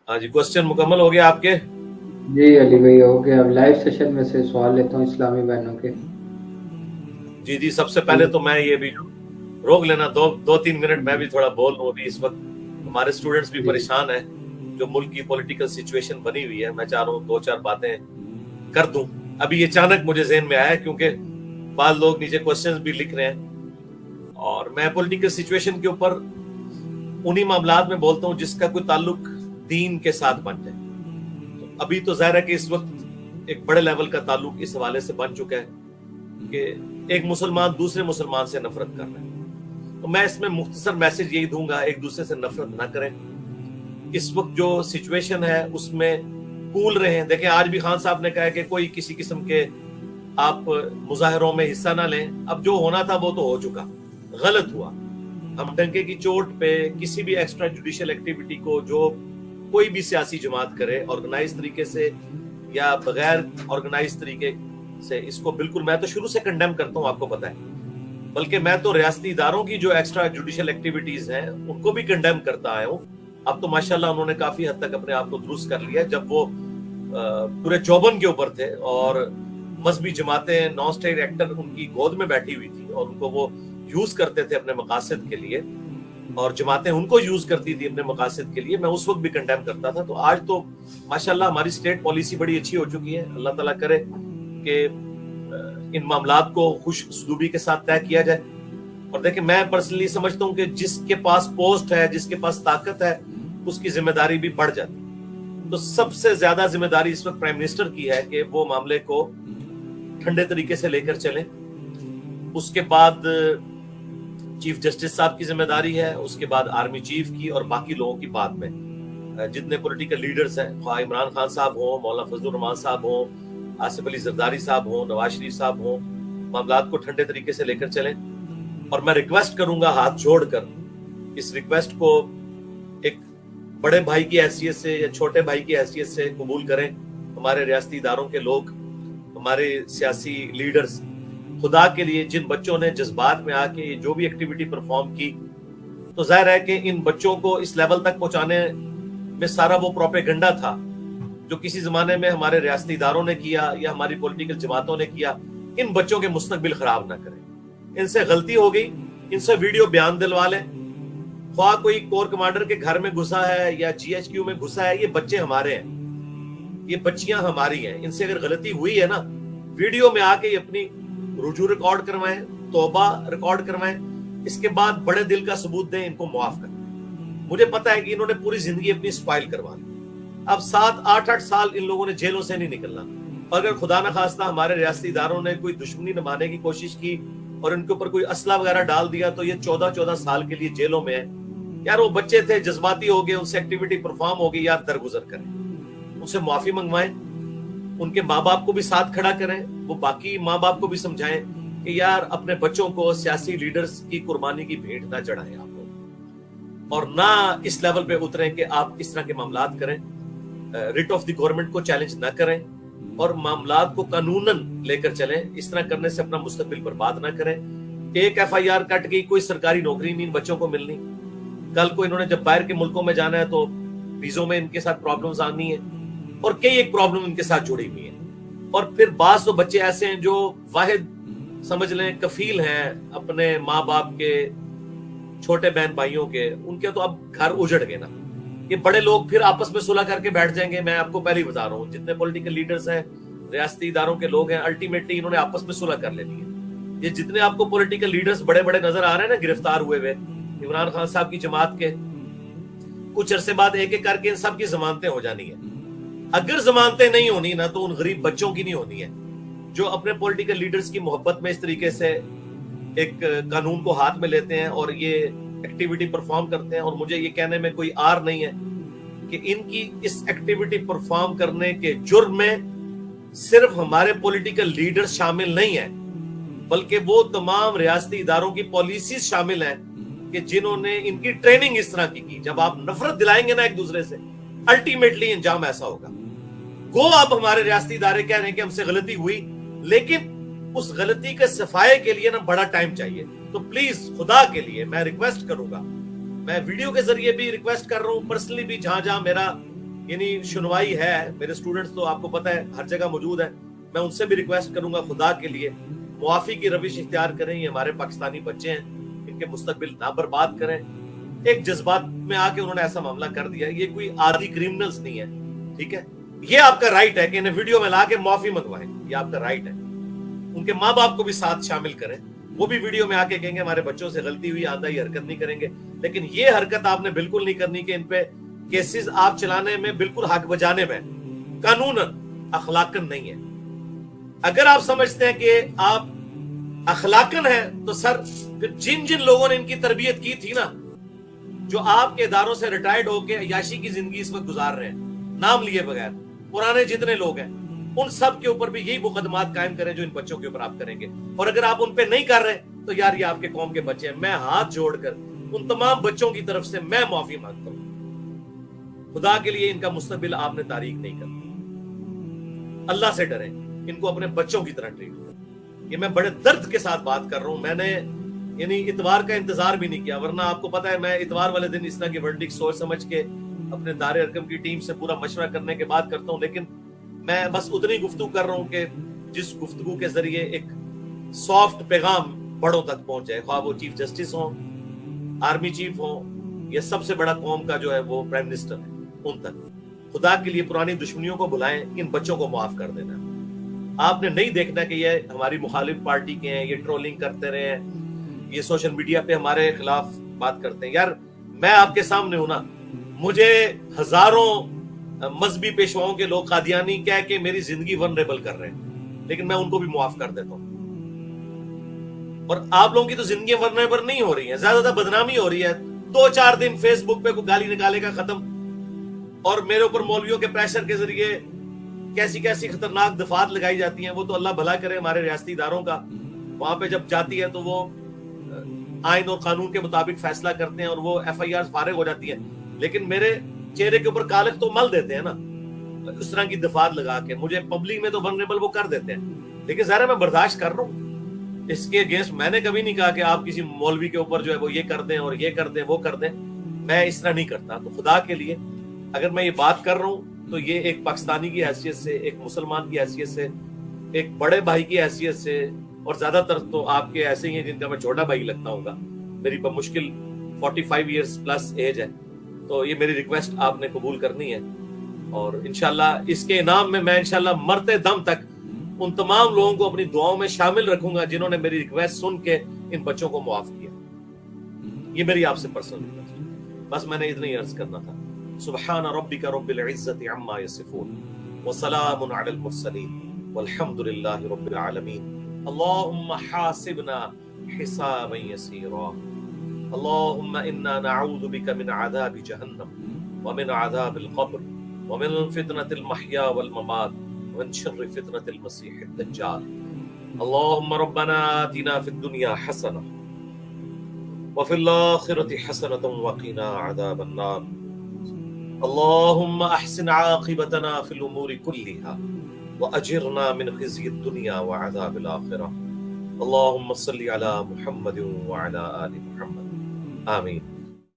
हाँ जी, क्वेश्चन मुकम्मल हो गए आपके? जी अली भाई हो गया। अब लाइव सेशन में से सवाल लेता हूँ इस्लामी बहनों के। जी जी, सबसे पहले जी तो मैं ये भी रोक लेना, दो दो तीन मिनट मैं भी थोड़ा बोल लूँ। अभी इस वक्त हमारे स्टूडेंट्स भी जी परेशान हैं, जो मुल्क की पॉलिटिकल सिचुएशन बनी हुई है। मैं चाह रहा हूँ दो चार बातें कर दूं। अभी ये अचानक मुझे ज़हन में आया क्योंकि बाद लोग नीचे क्वेश्चंस भी लिख रहे हैं, और मैं पॉलिटिकल सिचुएशन के ऊपर उन्हीं मामलात में बोलता हूँ जिसका कोई ताल्लुक दीन के साथ बन जाए। तो अभी तो जाहिर है कि इस वक्त एक बड़े लेवल का ताल्लुक इस हवाले से बन चुका है कि एक मुसलमान दूसरे मुसलमान से नफरत कर रहा है। तो मैं इसमें मुख्तसर मैसेज यही दूंगा, एक दूसरे से नफरत ना करें। इस वक्त जो सिचुएशन है उसमें कूल रहे हैं। देखें, आज भी खान साहब ने कहा कि कोई किसी किस्म के आप मुजाहरों में हिस्सा ना लें। अब जो होना था वो तो हो चुका, गलत हुआ। हम डंके की चोट पे किसी भी एक्स्ट्रा जुडिशियल एक्टिविटी को जो कोई भी सियासी जमात करे ऑर्गेनाइज तरीके से या बगैर ऑर्गेनाइज तरीके से, इसको बिल्कुल मैं तो शुरू से कंडेम करता हूँ, आपको पता है। बल्कि मैं तो रियासती इदारों की जो एक्स्ट्रा जुडिशियल एक्टिविटीज हैं उनको भी कंडेम करता आया हूँ। अब तो माशाल्लाह उन्होंने काफी हद तक अपने आप को दुरुस्त कर लिया। जब वो पूरे चौबन के ऊपर थे और मजहबी जमातें, नॉन स्टेट एक्टर उनकी गोद में बैठी हुई थी और उनको वो यूज करते थे अपने मकासद के लिए, और जमातें उनको यूज करती थी अपने मकासद के लिए, मैं उस वक्त भी कंडेम करता था। तो आज तो माशाल्लाह हमारी स्टेट पॉलिसी बड़ी अच्छी हो चुकी है। अल्लाह ताला करे कि इन मामलात को खुश सलूबी के साथ तय किया जाए। और देखिए, मैं पर्सनली समझता हूँ कि जिसके पास पोस्ट है, जिसके पास ताकत है, उसकी जिम्मेदारी भी बढ़ जाती है। तो सबसे ज्यादा जिम्मेदारी इस वक्त प्राइम मिनिस्टर की है कि वो मामले को ठंडे तरीके से लेकर चलें। उसके बाद चीफ जस्टिस साहब की जिम्मेदारी है, उसके बाद आर्मी चीफ की, और बाकी लोगों की बाद में जितने पॉलिटिकल लीडर्स हैं, ख्वाह इमरान खान साहब हो, मौलाना फजलुर रहमान साहब हो, आसिफ अली जरदारी साहब हो, नवाज शरीफ साहब हो, मामलात को ठंडे तरीके से लेकर चलें। और मैं रिक्वेस्ट करूंगा हाथ जोड़कर, इस रिक्वेस्ट को एक बड़े भाई की हैसियत से या छोटे भाई की हैसियत से कबूल करें। हमारे रियासती इदारों के लोग, हमारे सियासी लीडर्स, खुदा के लिए जिन बच्चों ने जज्बात में आके जो भी एक्टिविटी परफॉर्म की, तो जाहिर है कि इन बच्चों को इस लेवल तक पहुंचाने में सारा वो प्रोपेगेंडा था जो किसी जमाने में हमारे रियासती इदारों ने किया या हमारी पॉलिटिकल जमातों ने किया। इन बच्चों के मुस्तकबिल खराब ना करें। इनसे गलती हो गई, इनसे वीडियो बयान दिलवा लें। ख्वाह कोई कोर कमांडर के घर में घुसा है या जीएचक्यू में घुसा है, ये बच्चे हमारे हैं, ये बच्चियां हमारी हैं। इनसे अगर गलती हुई है ना, वीडियो में आके ये अपनी रुजू रिकॉर्ड करवाएं, तौबा रिकॉर्ड करवाएं, इसके बाद बड़े दिल का सबूत दें, इनको मुआफ कर दें। मुझे पता है कि इन्होंने पूरी जिंदगी अपनी स्पाइल करवा ली। अब 7-8 साल इन लोगों ने जेलों से नहीं निकलना। अगर खुदा न खास्ता हमारे रियासती इदारों ने कोई दुश्मनी निभाने की कोशिश की और इनके ऊपर कोई असला वगैरह डाल दिया, तो ये 14-14 साल के लिए जेलों में है। यार वो बच्चे थे, जज्बाती हो गए, उनसे एक्टिविटी परफॉर्म हो गई, यार दरगुजर करें, उनसे माफी मंगवाएं, उनके माँ बाप को भी साथ खड़ा करें, वो बाकी माँ बाप को भी समझाएं कि यार अपने बच्चों को सियासी लीडर्स की कुर्बानी की भेंट ना चढ़ाएं आप लोग, और ना इस लेवल पे उतरें कि आप इस तरह के मामलात करें। रिट ऑफ द गवर्नमेंट को चैलेंज ना करें और मामलात को कानूनन लेकर चलें। इस तरह करने से अपना मुस्तकबिल बर्बाद ना करें। एक एफआईआर कट गई, कोई सरकारी नौकरी नहीं इन बच्चों को मिलनी। कल को इन्होंने जब बाहर के मुल्कों में जाना है तो वीजों में इनके साथ प्रॉब्लम्स आनी है, और कई एक प्रॉब्लम इनके साथ जुड़ी हुई है। और फिर बास तो बच्चे ऐसे हैं जो वाहिद समझ लें कफील हैं अपने माँ बाप के, छोटे बहन भाइयों के, उनके तो अब घर उजड़ गए ना। ये बड़े लोग फिर आपस में सुलह करके बैठ जाएंगे। मैं आपको पहले ही बता रहा हूँ, जितने पॉलिटिकल लीडर्स हैं, रियासती इदारों के लोग हैं, अल्टीमेटली इन्होंने आपस में सुलह कर लेनी है। ये जितने आपको पॉलिटिकल लीडर्स बड़े बड़े नजर आ रहे हैं ना गिरफ्तार हुए हुए इमरान खान साहब की जमात के, कुछ अरसे बाद एक एक करके इन सब की जमानतें हो जानी है। अगर जमानतें नहीं होनी ना, तो उन गरीब बच्चों की नहीं होनी है जो अपने पॉलिटिकल लीडर्स की मोहब्बत में इस तरीके से एक कानून को हाथ में लेते हैं और ये एक्टिविटी परफॉर्म करते हैं। और मुझे ये कहने में कोई आर नहीं है कि इनकी इस एक्टिविटी परफॉर्म करने के जुर्म में सिर्फ हमारे पॉलिटिकल लीडर्स शामिल नहीं है, बल्कि वो तमाम रियासती इदारों की पॉलिसीज शामिल हैं कि जिन्होंने इनकी ट्रेनिंग इस तरह की। जब आप नफरत दिलाएंगे ना एक दूसरे से, अल्टीमेटली अंजाम ऐसा होगा। गो आप हमारे रियासती इदारे कह रहे हैं कि हमसे गलती हुई, लेकिन उस गलती के सफाए के लिए ना बड़ा टाइम चाहिए। तो प्लीज खुदा के लिए मैं रिक्वेस्ट करूंगा, मैं वीडियो के जरिए भी रिक्वेस्ट कर रहा हूं, पर्सनली भी, जहां जहां मेरा یعنی سنوائی ہے. میرے اسٹوڈنٹس تو آپ کو پتہ ہے ہر جگہ موجود ہیں. میں ان سے بھی ریکویسٹ کروں گا خدا کے لیے معافی کی روش اختیار کریں. یہ ہمارے پاکستانی بچے ہیں, ان کے مستقبل نہ برباد کریں. ایک جذبات میں آ کے انہوں نے ایسا معاملہ کر دیا. یہ کوئی عادی کریمنلز نہیں ہے, ٹھیک ہے. یہ آپ کا رائٹ ہے کہ انہیں ویڈیو میں لا کے معافی منگوائیں, یہ آپ کا رائٹ ہے. ان کے ماں باپ کو بھی ساتھ شامل کریں, وہ بھی ویڈیو میں آ کے کہیں گے ہمارے بچوں سے غلطی ہوئی, آئندہ یہ حرکت نہیں کریں گے. لیکن یہ حرکت آپ نے بالکل نہیں کرنی کہ ان پہ کیسز آپ چلانے میں بالکل حق بجانے میں قانوناً اخلاقاً نہیں ہے. اگر آپ سمجھتے ہیں کہ آپ اخلاقاً ہیں تو سر پھر جن جن لوگوں نے ان کی تربیت کی تھی نا, جو آپ کے اداروں سے ریٹائرڈ ہو کے عیاشی کی زندگی اس وقت گزار رہے ہیں نام لیے بغیر, پرانے جتنے لوگ ہیں ان سب کے اوپر بھی یہی مقدمات قائم کریں جو ان بچوں کے اوپر آپ کریں گے. اور اگر آپ ان پہ نہیں کر رہے تو یار یہ آپ کے قوم کے بچے ہیں. میں ہاتھ جوڑ کر ان تمام بچوں کی طرف سے میں معافی مانگتا ہوں. خدا کے لیے ان کا مستقبل آپ نے تاریک نہیں کرنا. اللہ سے ڈریں, ان کو اپنے بچوں کی طرح ٹریٹ کریں. یہ میں بڑے درد کے ساتھ بات کر رہا ہوں. میں نے یعنی اتوار کا انتظار بھی نہیں کیا, ورنہ آپ کو پتا ہے میں اتوار والے دن اس طرح کی ورڈکٹ سوچ سمجھ کے اپنے دار ارکم کی ٹیم سے پورا مشورہ کرنے کے بعد کرتا ہوں. لیکن میں بس اتنی گفتگو کر رہا ہوں کہ جس گفتگو کے ذریعے ایک سافٹ پیغام بڑوں تک پہنچ جائے, خواہ وہ چیف جسٹس ہوں, آرمی چیف ہوں, یا سب سے بڑا قوم کا جو ہے وہ پرائم منسٹر ہے, ان تک. خدا کے لیے پرانی دشمنیوں کو بلائیں, ان بچوں کو معاف کر دینا. آپ نے نہیں دیکھنا کہ یہ ہماری مخالف پارٹی کے ہیں, یہ ٹرولنگ کرتے رہے ہیں, یہ سوشل میڈیا پہ ہمارے خلاف بات کرتے ہیں. یار میں آپ کے سامنے ہوں نا, مجھے ہزاروں مذہبی پیشواؤں کے لوگ قادیانی کہہ کے میری زندگی ورنریبل کر رہے ہیں, لیکن میں ان کو بھی معاف کر دیتا ہوں. اور آپ لوگوں کی تو زندگی ورنریبل نہیں ہو رہی ہے, زیادہ بدنامی ہو رہی ہے. 2-4 دن فیس بک پہ کوئی گالی نکالے گا ختم, اور میرے اوپر مولویوں کے پریشر کے ذریعے کیسی کیسی خطرناک دفعات لگائی جاتی ہیں. وہ تو اللہ بھلا کرے ہمارے ریاستی اداروں کا, وہاں پہ جب جاتی ہے تو وہ آئین اور قانون کے مطابق فیصلہ کرتے ہیں اور وہ ایف آئی آر فارغ ہو جاتی ہے. لیکن میرے چہرے کے اوپر کالک تو مل دیتے ہیں نا اس طرح کی دفعات لگا کے. مجھے پبلک میں تو ولنریبل وہ کر دیتے ہیں, لیکن ظاہر میں برداشت کر رہا ہوں. اس کے اگینسٹ میں نے کبھی نہیں کہا کہ آپ کسی مولوی کے اوپر جو ہے وہ یہ کر دیں اور یہ کر دیں وہ کر دیں. میں اس طرح نہیں کرتا. تو خدا کے لیے اگر میں یہ بات کر رہا ہوں تو یہ ایک پاکستانی کی حیثیت سے, ایک مسلمان کی حیثیت سے, ایک بڑے بھائی کی حیثیت سے, اور زیادہ تر تو آپ کے ایسے ہی ہیں جن کا میں چھوٹا بھائی لگتا ہوں گا. میری بمشکل 45 ایئرز پلس ایج ہے, تو یہ میری ریکویسٹ آپ نے قبول کرنی ہے. اور انشاءاللہ اس کے انعام میں انشاءاللہ مرتے دم تک ان تمام لوگوں کو اپنی دعاؤں میں شامل رکھوں گا جنہوں نے میری ریکویسٹ سن کے ان بچوں کو معاف کیا. یہ میری آپ سے پرسنل ریکویسٹ, بس میں نے اتنا ہی عرض کرنا تھا. سبحان ربک رب العزت عما یصفون وسلام علی المرسلین والحمد للہ رب العالمین. اللہم حاسبنا حسابا یسیرا. اللہم انا نعوذ بک من عذاب جہنم ومن عذاب القبر ومن فتنة المحیا والممات ومن شر فتنة المسیح الدجال. اللہم ربنا آتنا فی الدنیا حسنہ وفی الآخرة حسنة وقنا عذاب النار. اللہم احسن عاقبتنا فی الامور کلها واجرنا من خزي الدنيا وعذاب الآخرة. اللهم صل على محمد وعلى آل محمد. آمين.